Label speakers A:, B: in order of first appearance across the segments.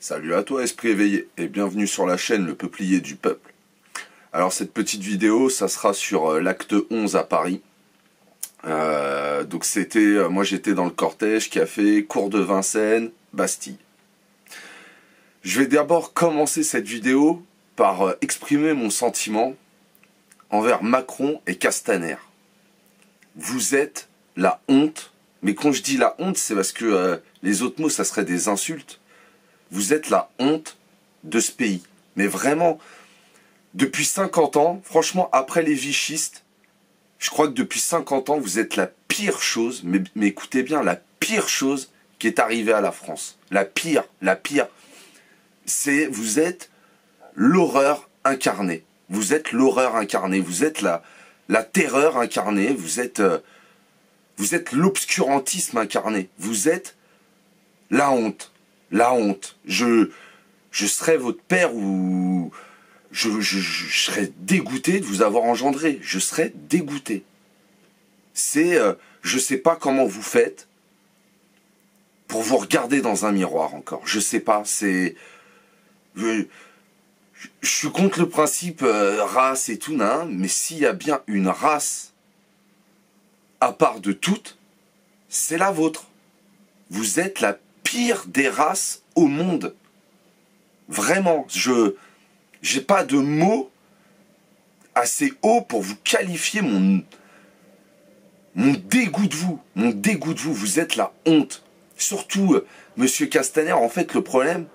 A: Salut à toi esprit éveillé et bienvenue sur la chaîne Le Peuplier du Peuple. Alors cette petite vidéo ça sera sur l'acte 11 à Paris. Donc c'était, moi j'étais dans le cortège qui a fait Cours de Vincennes, Bastille. Je vais d'abord commencer cette vidéo par exprimer mon sentiment envers Macron et Castaner. Vous êtes la honte, mais quand je dis la honte c'est parce que les autres mots ça serait des insultes. Vous êtes la honte de ce pays. Mais vraiment, depuis 50 ans, franchement, après les vichistes, je crois que depuis 50 ans, vous êtes la pire chose, mais écoutez bien, la pire chose qui est arrivée à la France. La pire. Vous êtes l'horreur incarnée. Vous êtes l'horreur incarnée. Vous êtes la terreur incarnée. Vous êtes l'obscurantisme incarné. Vous êtes la honte. La honte. Je serais votre père ou je serais dégoûté de vous avoir engendré. Je serais dégoûté. Je sais pas comment vous faites pour vous regarder dans un miroir encore. Je sais pas. Je suis contre le principe race et tout, mais s'il y a bien une race à part de toutes, c'est la vôtre. Vous êtes la pire des races au monde. Vraiment, j'ai pas de mots assez hauts pour vous qualifier mon dégoût de vous. Mon dégoût de vous. Vous êtes la honte. Surtout, monsieur Castaner, en fait, le problème,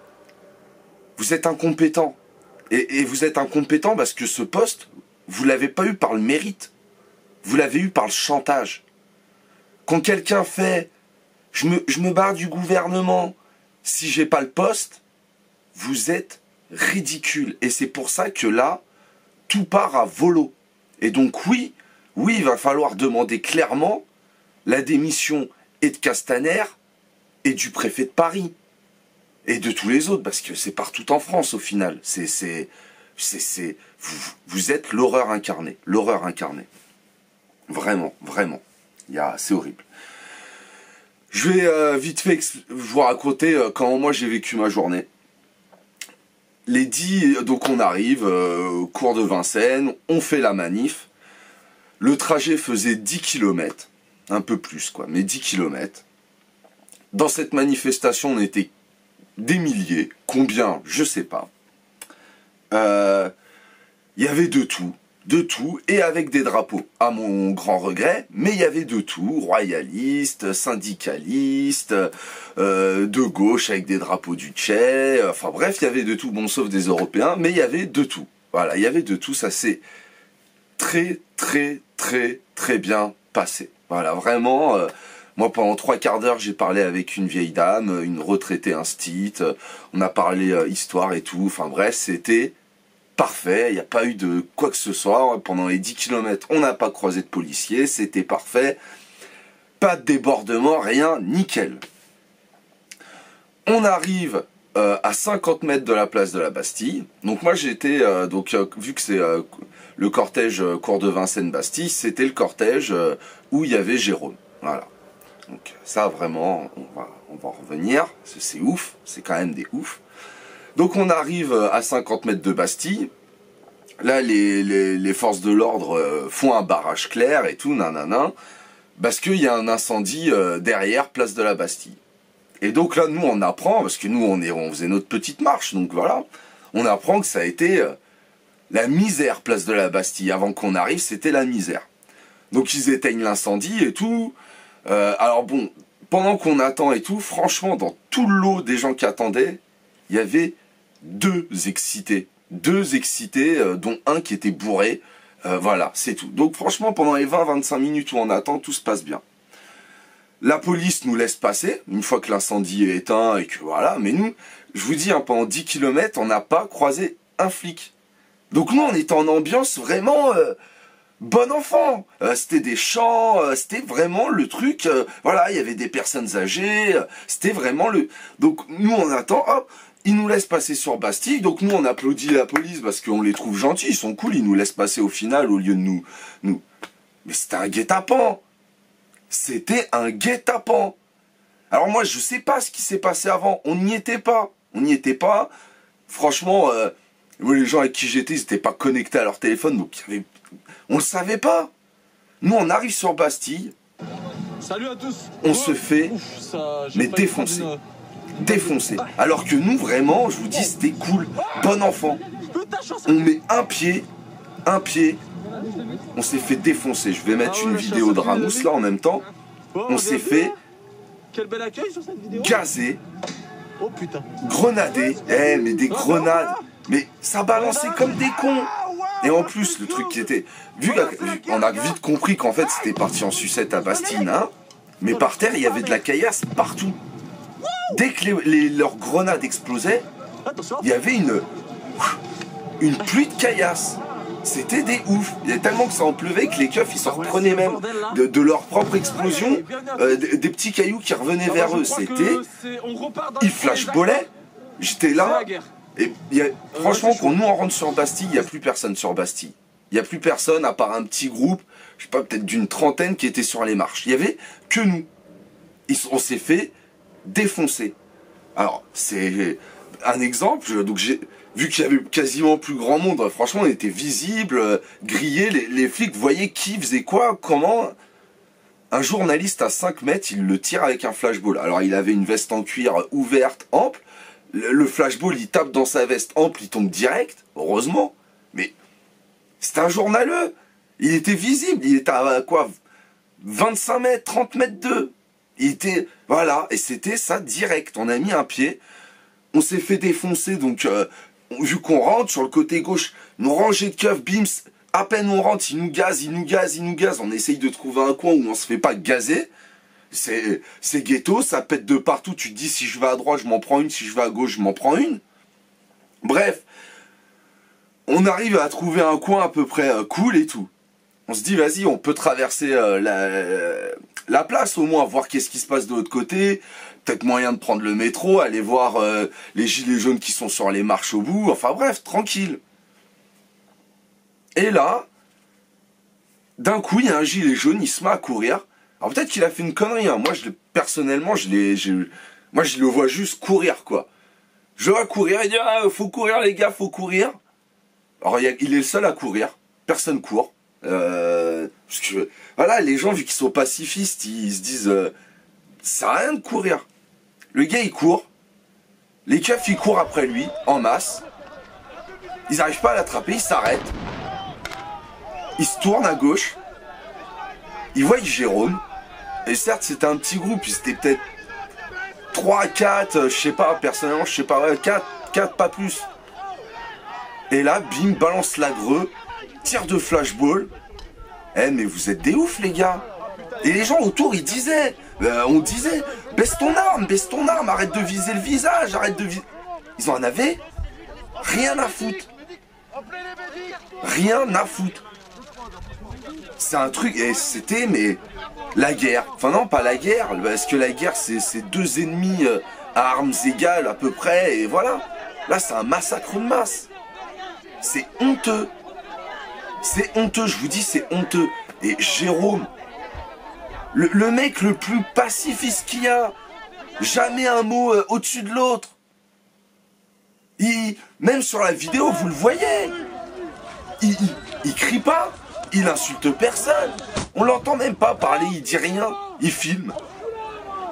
A: vous êtes incompétent. Et vous êtes incompétent parce que ce poste, vous l'avez pas eu par le mérite. Vous l'avez eu par le chantage. Quand quelqu'un fait je me barre du gouvernement si j'ai pas le poste, vous êtes ridicule. Et c'est pour ça que là, tout part à volo. Et donc oui, il va falloir demander clairement la démission et de Castaner et du préfet de Paris. Et de tous les autres, parce que c'est partout en France au final. Vous êtes l'horreur incarnée. L'horreur incarnée. Vraiment. C'est horrible. Je vais vite fait vous raconter comment moi j'ai vécu ma journée. Donc on arrive au cours de Vincennes, on fait la manif. Le trajet faisait 10 km, un peu plus quoi, mais 10 km. Dans cette manifestation, on était des milliers, combien, je sais pas. Il y avait de tout, et avec des drapeaux, à mon grand regret, mais il y avait de tout, royalistes, syndicalistes, de gauche avec des drapeaux du Tché, enfin bref, il y avait de tout, bon sauf des Européens, mais il y avait de tout. Voilà, il y avait de tout, ça s'est très bien passé. Voilà, vraiment, moi pendant 3/4 d'heure, j'ai parlé avec une vieille dame, une retraitée instite, on a parlé histoire et tout, enfin bref, c'était parfait, il n'y a pas eu de quoi que ce soit, pendant les 10 km, on n'a pas croisé de policiers, c'était parfait, pas de débordement, rien, nickel. On arrive à 50 mètres de la place de la Bastille, donc moi j'étais, vu que c'est le cortège Cours de Vincennes-Bastille, c'était le cortège où il y avait Jérôme, voilà. Donc ça vraiment, on va en revenir, c'est ouf, c'est quand même des ouf. Donc on arrive à 50 mètres de Bastille. Là, les forces de l'ordre font un barrage clair et tout, parce qu'il y a un incendie derrière, place de la Bastille. Et donc là, nous, on apprend, parce que nous, on faisait notre petite marche, donc voilà, on apprend que ça a été la misère, place de la Bastille. Avant qu'on arrive, c'était la misère. Donc ils éteignent l'incendie et tout. Alors bon, pendant qu'on attend et tout, franchement, dans tout le lot des gens qui attendaient, il y avait deux excités, dont un qui était bourré, voilà, c'est tout. Donc franchement, pendant les 20-25 minutes où on attend, tout se passe bien. La police nous laisse passer, une fois que l'incendie est éteint, et que voilà, mais nous, je vous dis, pendant 10 km, on n'a pas croisé un flic. Donc nous, on était en ambiance vraiment bon enfant. C'était des chants, c'était vraiment le truc, voilà, il y avait des personnes âgées, c'était vraiment le... Donc nous, on attend, hop, ils nous laissent passer sur Bastille, donc nous on applaudit la police parce qu'on les trouve gentils, ils sont cool, ils nous laissent passer au final au lieu de nous. Mais c'était un guet-apens. C'était un guet-apens. Alors moi je sais pas ce qui s'est passé avant, on n'y était pas. On n'y était pas. Franchement, moi, les gens avec qui j'étais, ils n'étaient pas connectés à leur téléphone, donc on le savait pas. Nous, on arrive sur Bastille.
B: Salut à tous.
A: On se fait, mais défoncer. Défoncer. Alors que nous, vraiment, je vous dis, c'était cool. Bon enfant. On met un pied. On s'est fait défoncer. Je vais mettre une vidéo de Ramous là en même temps. On s'est fait gazer.
B: Oh putain.
A: Grenadé. Mais des grenades. Mais ça balançait comme des cons. Et en plus, le truc qui était... On a vite compris qu'en fait, c'était parti en sucette à Bastille, hein. Mais par terre, il y avait de la caillasse partout. Dès que leurs grenades explosaient, il y avait une pluie de caillasse. C'était des ouf. Il y a tellement que ça en pleuvait que les keufs, ils s'en reprenaient même de leur propre explosion, des petits cailloux qui revenaient vers eux. C'était... Ils flashballaient. J'étais là. Et franchement, quand nous on rentre sur Bastille, il n'y a plus personne sur Bastille. Il n'y a plus personne à part un petit groupe, je sais pas, peut-être d'une trentaine qui était sur les marches. Il n'y avait que nous. On s'est fait défoncer. Alors, c'est un exemple. Donc vu qu'il y avait quasiment plus grand monde, franchement, on était visible, grillés. Les flics voyaient qui faisait quoi, comment. Un journaliste à 5 mètres, il le tire avec un flashball. Alors, il avait une veste en cuir ouverte, ample. Le flashball, il tape dans sa veste ample, il tombe direct, heureusement. Mais c'était un journaleux. Il était visible, il était à quoi, 25 mètres, 30 mètres d'eux. Il était, voilà, et c'était ça direct. On a mis un pied, on s'est fait défoncer, donc vu qu'on rentre sur le côté gauche, nos rangées de keufs, bims, à peine on rentre, ils nous gazent. On essaye de trouver un coin où on se fait pas gazer. C'est ghetto, ça pète de partout, tu te dis si je vais à droite je m'en prends une, si je vais à gauche je m'en prends une. Bref, on arrive à trouver un coin à peu près cool et tout. On se dit vas-y, on peut traverser la place au moins, voir qu'est-ce qui se passe de l'autre côté, peut-être moyen de prendre le métro, aller voir les gilets jaunes qui sont sur les marches au bout, enfin bref, tranquille. Et là, d'un coup, il y a un gilet jaune, il se met à courir. Alors peut-être qu'il a fait une connerie, hein. Moi personnellement je le vois juste courir quoi. Je le vois courir, il dit ah, faut courir les gars, faut courir. Alors il est le seul à courir, personne court. Parce que voilà, les gens vu qu'ils sont pacifistes, ils se disent ça sert à rien de courir. Le gars il court, les keufs ils courent après lui, en masse. Ils n'arrivent pas à l'attraper, ils s'arrêtent. Ils se tournent à gauche. Ils voient Jérôme. Et certes, c'était un petit groupe, c'était peut-être 3, 4, je sais pas, personnellement, je sais pas, ouais, 4, pas plus. Et là, bim, balance la greu, tir de flashball. Mais vous êtes des oufs, les gars. Et les gens autour, ils disaient, on disait, baisse ton arme, arrête de viser le visage, arrête de viser... Ils en avaient rien à foutre. Rien à foutre. C'est un truc, et c'était, mais... La guerre. Enfin non, pas la guerre, parce que la guerre, c'est deux ennemis à armes égales à peu près, et voilà. Là, c'est un massacre de masse. C'est honteux. C'est honteux, je vous dis, c'est honteux. Et Jérôme, le mec le plus pacifiste qu'il y a, jamais un mot au-dessus de l'autre. Même sur la vidéo, vous le voyez. Il crie pas. Il insulte personne. On l'entend même pas parler, il dit rien. Il filme.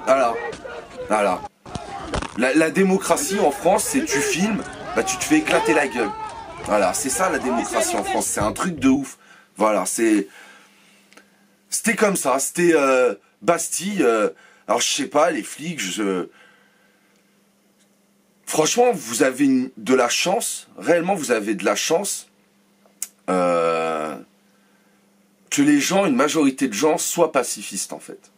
A: Voilà. La démocratie en France, c'est tu filmes, bah tu te fais éclater la gueule. Voilà, c'est ça la démocratie en France. C'est un truc de ouf. Voilà, c'était comme ça. C'était Bastille. Alors je sais pas, les flics, franchement, vous avez de la chance. Réellement, vous avez de la chance. Que les gens, une majorité de gens, soient pacifistes en fait.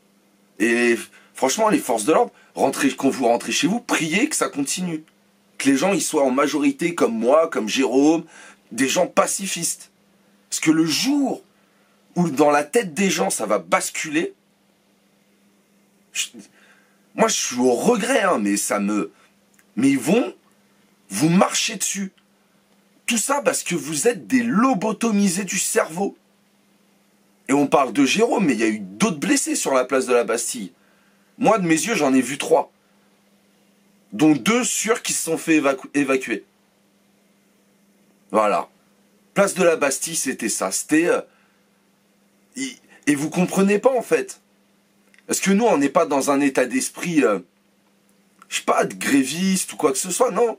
A: Et franchement, les forces de l'ordre, quand vous rentrez chez vous, priez que ça continue. Que les gens ils soient en majorité comme moi, comme Jérôme, des gens pacifistes. Parce que le jour où dans la tête des gens ça va basculer, moi je suis au regret, hein, mais mais ils vont vous marcher dessus. Tout ça parce que vous êtes des lobotomisés du cerveau. Et on parle de Jérôme, mais il y a eu d'autres blessés sur la place de la Bastille. Moi, de mes yeux, j'en ai vu 3. dont 2 sûrs qui se sont fait évacuer. Voilà. Place de la Bastille, c'était ça. C'était... et vous comprenez pas, en fait. Parce que nous, on n'est pas dans un état d'esprit, je sais pas, de gréviste ou quoi que ce soit, non.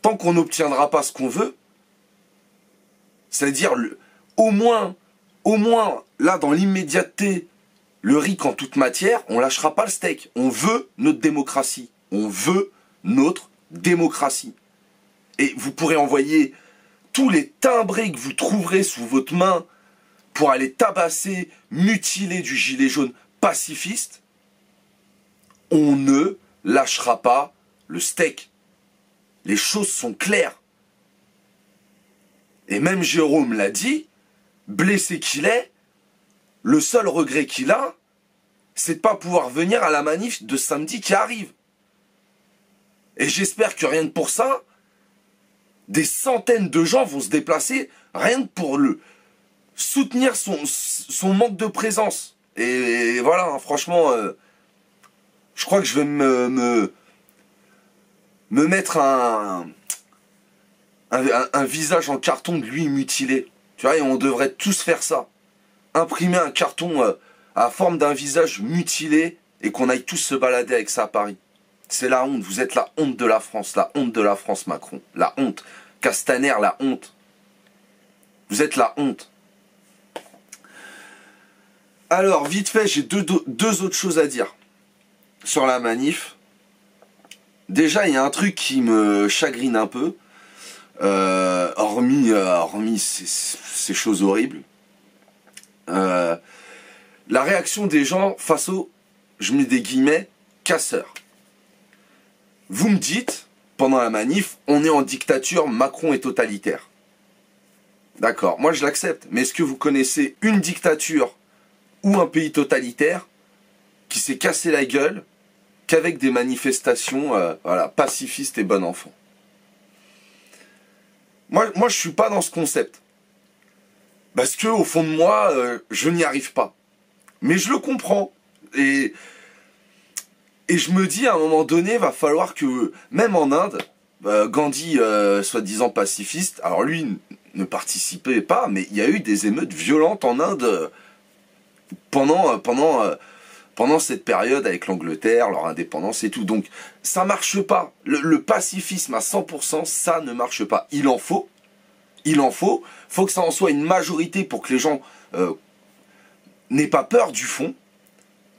A: Tant qu'on n'obtiendra pas ce qu'on veut, c'est-à-dire, au moins, là, dans l'immédiateté, le RIC en toute matière, on lâchera pas le steak. On veut notre démocratie. On veut notre démocratie. Et vous pourrez envoyer tous les timbrés que vous trouverez sous votre main pour aller tabasser, mutiler du gilet jaune pacifiste. On ne lâchera pas le steak. Les choses sont claires. Et même Jérôme l'a dit, blessé qu'il est, le seul regret qu'il a, c'est de ne pas pouvoir venir à la manif de samedi qui arrive. Et j'espère que rien que pour ça, des centaines de gens vont se déplacer, rien que pour soutenir son manque de présence. Et voilà, hein, franchement, je crois que je vais me mettre un visage en carton de lui mutilé. Tu vois, et on devrait tous faire ça. Imprimer un carton à forme d'un visage mutilé et qu'on aille tous se balader avec ça à Paris. C'est la honte. Vous êtes la honte de la France. La honte de la France, Macron. La honte. Castaner, la honte. Vous êtes la honte. Alors, vite fait, j'ai deux autres choses à dire sur la manif. Déjà, il y a un truc qui me chagrine un peu. Hormis ces choses horribles. La réaction des gens face aux, je mets des guillemets, casseurs. Vous me dites, pendant la manif, on est en dictature, Macron est totalitaire. D'accord, moi je l'accepte. Mais est-ce que vous connaissez une dictature ou un pays totalitaire qui s'est cassé la gueule qu'avec des manifestations voilà, pacifistes et bon enfant? Moi je suis pas dans ce concept. Parce que au fond de moi, je n'y arrive pas. Mais je le comprends. Et je me dis, à un moment donné, va falloir que, même en Inde, Gandhi, soi-disant pacifiste, alors lui ne participait pas, mais il y a eu des émeutes violentes en Inde pendant cette période avec l'Angleterre, leur indépendance et tout. Donc ça marche pas. Le pacifisme à 100%, ça ne marche pas. Il en faut que ça en soit une majorité pour que les gens n'aient pas peur du fond.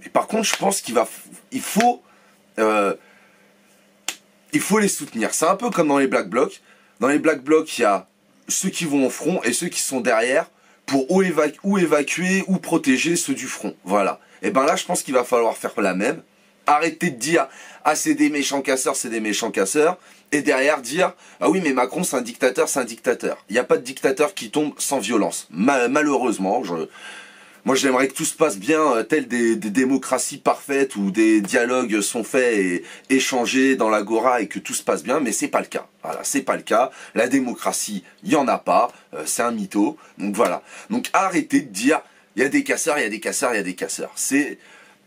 A: Mais par contre, je pense qu'il faut les soutenir. C'est un peu comme dans les Black Blocs. Dans les Black Blocs, il y a ceux qui vont au front et ceux qui sont derrière pour ou évacuer ou protéger ceux du front. Voilà. Et ben là, je pense qu'il va falloir faire la même. Arrêter de dire « Ah, c'est des méchants casseurs, c'est des méchants casseurs ». Et derrière dire « Ah oui, mais Macron, c'est un dictateur, c'est un dictateur ». Il n'y a pas de dictateur qui tombe sans violence. Malheureusement, moi j'aimerais que tout se passe bien, tel des démocraties parfaites où des dialogues sont faits et échangés dans l'agora et que tout se passe bien, mais c'est pas le cas. Voilà, c'est pas le cas. La démocratie, il y en a pas, c'est un mytho. Donc voilà. Donc arrêtez de dire il y a des casseurs, il y a des casseurs, il y a des casseurs. C'est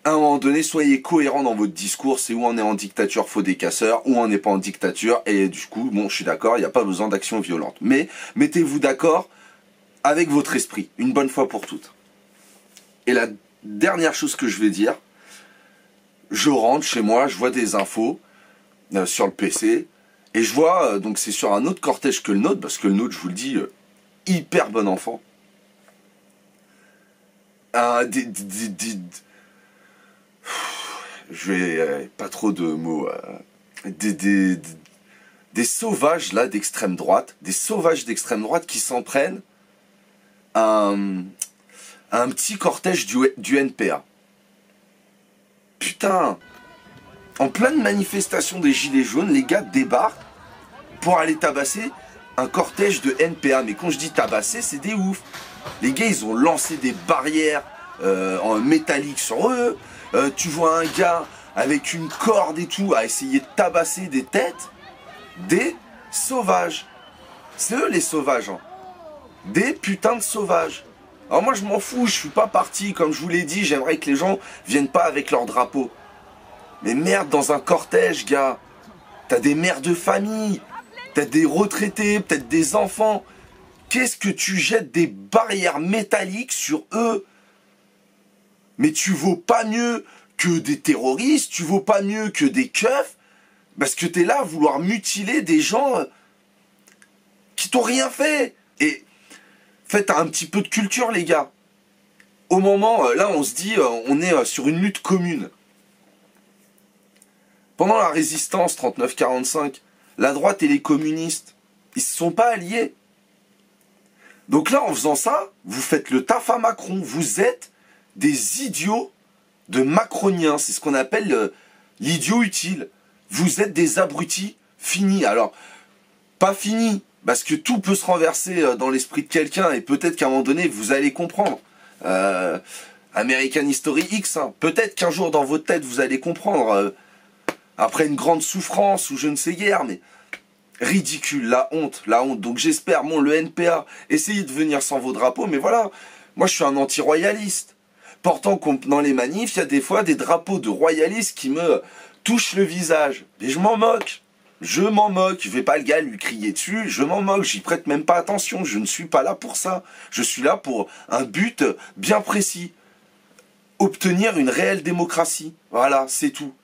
A: à un moment donné, soyez cohérents dans votre discours. C'est où on est en dictature, faut des casseurs, ou on n'est pas en dictature. Et du coup, bon, je suis d'accord, il n'y a pas besoin d'action violente. Mais mettez-vous d'accord avec votre esprit, une bonne fois pour toutes. Et la dernière chose que je vais dire, je rentre chez moi, je vois des infos sur le PC, et je vois, donc c'est sur un autre cortège que le nôtre, parce que le nôtre, je vous le dis, hyper bon enfant. Je vais pas trop de mots. Des sauvages là d'extrême droite, des sauvages d'extrême droite qui s'en prennent à un petit cortège du NPA. Putain, en pleine manifestation des Gilets jaunes, les gars débarquent pour aller tabasser un cortège de NPA. Mais quand je dis tabasser, c'est des oufs. Les gars, ils ont lancé des barrières en métallique sur eux. Tu vois un gars avec une corde et tout à essayer de tabasser des têtes. Des sauvages. C'est eux les sauvages. Hein. Des putains de sauvages. Alors moi je m'en fous, je suis pas parti. Comme je vous l'ai dit, j'aimerais que les gens viennent pas avec leur drapeau. Mais merde, dans un cortège, gars. t'as des mères de famille, t'as des retraités, peut-être des enfants. Qu'est-ce que tu jettes des barrières métalliques sur eux? Mais tu vaux pas mieux que des terroristes, tu vaux pas mieux que des keufs, parce que t'es là à vouloir mutiler des gens qui t'ont rien fait. Et faites un petit peu de culture, les gars. Au moment, là, on se dit, on est sur une lutte commune. Pendant la résistance 39-45, la droite et les communistes, ils se sont pas alliés. Donc là, en faisant ça, vous faites le taf à Macron. Vous êtes des idiots de macroniens. C'est ce qu'on appelle l'idiot utile. Vous êtes des abrutis finis. Alors, pas finis, parce que tout peut se renverser dans l'esprit de quelqu'un, et peut-être qu'à un moment donné, vous allez comprendre. American History X, hein. Peut-être qu'un jour, dans votre tête, vous allez comprendre. Après une grande souffrance, ou je ne sais guère, mais... ridicule, la honte, la honte. Donc j'espère, bon, le NPA, essayez de venir sans vos drapeaux, mais voilà, moi je suis un anti-royaliste. Pourtant, dans les manifs, il y a des fois des drapeaux de royalistes qui me touchent le visage. Et je m'en moque. Je m'en moque. Je vais pas le gars lui crier dessus, je m'en moque, j'y prête même pas attention. Je ne suis pas là pour ça. Je suis là pour un but bien précis. Obtenir une réelle démocratie. Voilà, c'est tout.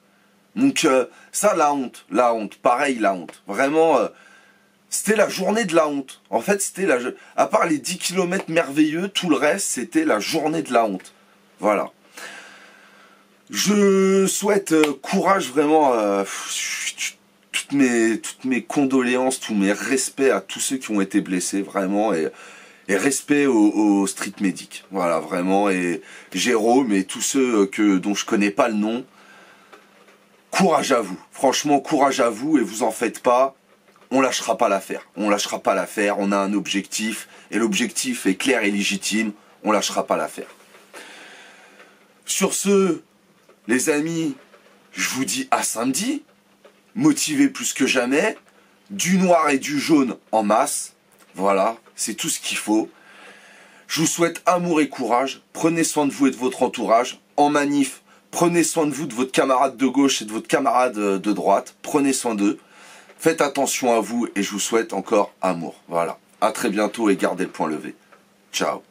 A: Donc ça, la honte, pareil, la honte. Vraiment, c'était la journée de la honte. En fait, c'était à part les 10 km merveilleux, tout le reste, c'était la journée de la honte. Voilà. Je souhaite courage, vraiment, toutes mes condoléances, tous mes respects à tous ceux qui ont été blessés, vraiment, et respect aux street medics. Voilà, vraiment, et Jérôme et tous ceux dont je connais pas le nom. Courage à vous, franchement courage à vous, et vous en faites pas, on lâchera pas l'affaire, on lâchera pas l'affaire, on a un objectif, et l'objectif est clair et légitime, on lâchera pas l'affaire. Sur ce, les amis, je vous dis à samedi, motivés plus que jamais, du noir et du jaune en masse, voilà, c'est tout ce qu'il faut. Je vous souhaite amour et courage, prenez soin de vous et de votre entourage, en manif. Prenez soin de vous, de votre camarade de gauche et de votre camarade de droite. Prenez soin d'eux. Faites attention à vous et je vous souhaite encore amour. Voilà. À très bientôt et gardez le point levé. Ciao.